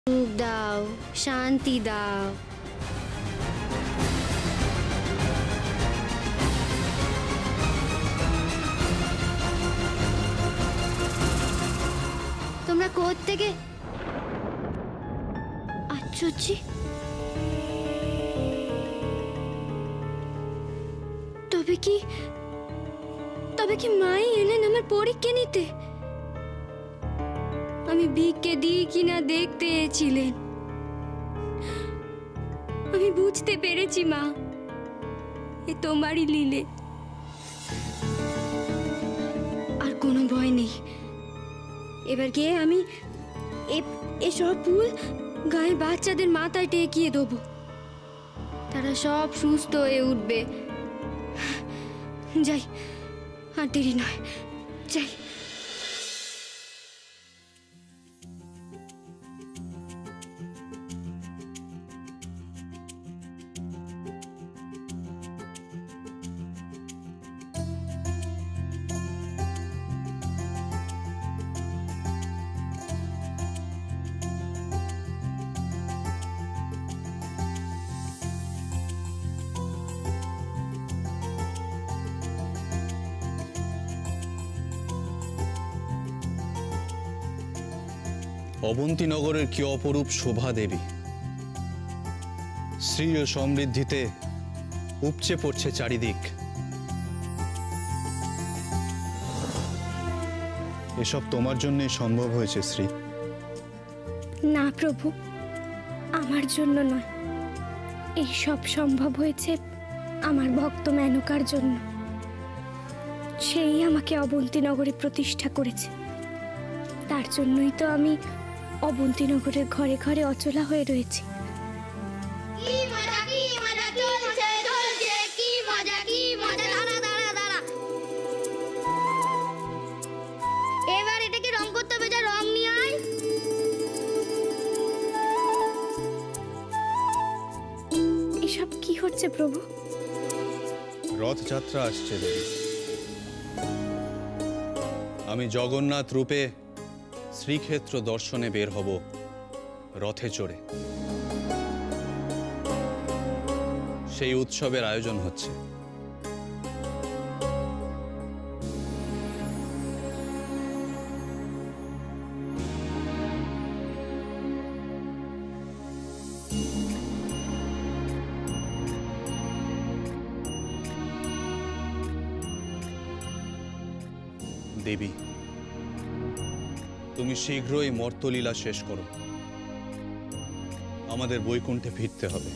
দাও, শান্তি দাও। তোমরা কোত্থেকে? আচ্ছা, তবে কি মাই এলেন আমার পরীক্ষা নিতে? আমি ভিক্ষে দিই কিনা দেখতে এসেছিলেন। আমি বুঝতে পেরেছি মা, এ তোমারই লীলে। আর কোনো ভয় নেই। এবার গিয়ে আমি এসব ফুল গায়ে বাচ্চাদের মাথায় টেকিয়ে দেবো। তারা সব সুস্থ হয়ে উঠবে। যাই, আর দেরি নয়, যাই। অবন্তীনগরের কি অপরূপ শোভা দেবী! শ্রী ও সমৃদ্ধিতে উপচে পড়ছে চারিদিক। এসব তোমার জন্যই সম্ভব হয়েছে শ্রী। না প্রভু, আমার জন্য নয়, এই সব সম্ভব হয়েছে আমার ভক্ত মেনকার জন্য। সেই আমাকে অবন্তীনগরে প্রতিষ্ঠা করেছে। তার জন্যই তো আমি অবন্তীনগরের ঘরে ঘরে অচলা হয়ে রয়েছি। এবার এটাকে রং করতে হবে, যা রং নিয়ে আয়। এসব কি হচ্ছে প্রভু? রথযাত্রা আসছে দেবী। আমি জগন্নাথ রূপে শ্রীক্ষেত্র দর্শনে বের হব রথে চড়ে। সেই উৎসবের আয়োজন হচ্ছে। দেবী, তুমি শীঘ্রই মর্তলীলা শেষ করো। আমাদের বৈকুণ্ঠে ফিরতে হবে।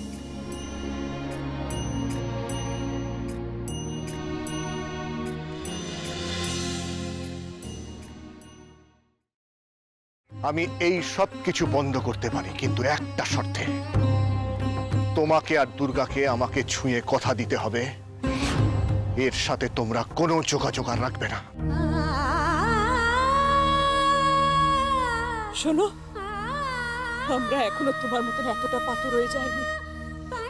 আমি এই সব কিছু বন্ধ করতে পারি, কিন্তু একটা শর্তে। তোমাকে আর দুর্গাকে আমাকে ছুঁয়ে কথা দিতে হবে, এর সাথে তোমরা কোনো যোগাযোগ আর রাখবে না। শোনো, আমরা এখনো তোমার মতন এতটা পাথর হয়ে যায়নি।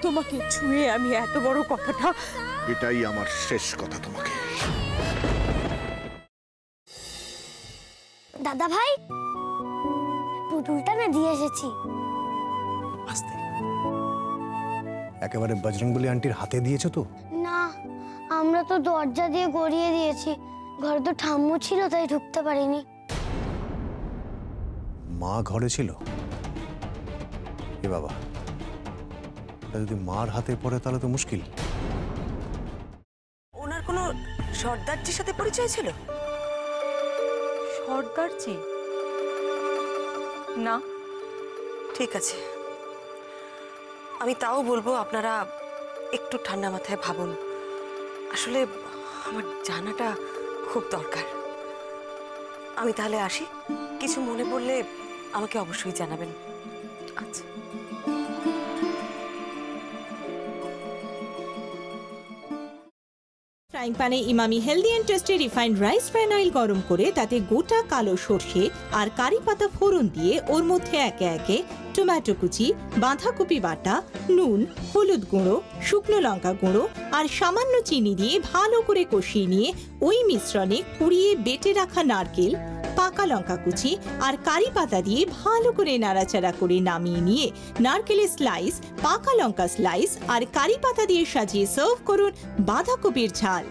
তোমাকে ছুঁয়ে আমি এত বড় কথাটা, এটাই আমার শেষ কথা তোমাকে। দাদা ভাই, পুতুলটা না দিয়ে এসেছি। আস্তে, একেবারে বজরংবলী আন্টির হাতে দিয়েছো তো? না, আমরা তো দরজা দিয়ে গড়িয়ে দিয়েছি। ঘরে তো ঠাম্মু ছিল, তাই ঢুকতে পারিনি। মা ঘরে ছিল? এ বাবা, যদি মার হাতে পড়ে তাহলে তো মুশকিল। ওনার কোনো সর্দারজির সাথে পরিচয় ছিল? সর্দারজি? না, ঠিক আছে। আমি তাও বলবো আপনারা একটু ঠান্ডা মাথায় ভাবুন। আসলে আমার জানাটা খুব দরকার। আমি তাহলে আসি, কিছু মনে পড়লে আমাকে অবশ্যই জানাবেন। আচ্ছা। ফ্রাইং প্যানে Emami healthy and tasty refined rice bran oil গরম করে তাতে গোটা কালো সর্ষে আর কারি পাতা ফোড়ন দিয়ে ওর মধ্যে একে একে টমেটো কুচি, বাঁধাকপি বাটা, নুন, হলুদ গুঁড়ো, শুকনো লঙ্কা গুঁড়ো আর সামান্য চিনি দিয়ে ভালো করে কষিয়ে নিয়ে ওই মিশ্রণে কুড়িয়ে বেটে রাখা নারকেল, পাকা লঙ্কা কুচি আর কারি পাতা দিয়ে ভালো করে নাড়াচাড়া করে নামিয়ে নিয়ে নারকেলের স্লাইস, পাকা লঙ্কা স্লাইস আর কারি পাতা দিয়ে সাজিয়ে সার্ভ করুন বাঁধাকপির ঝাল।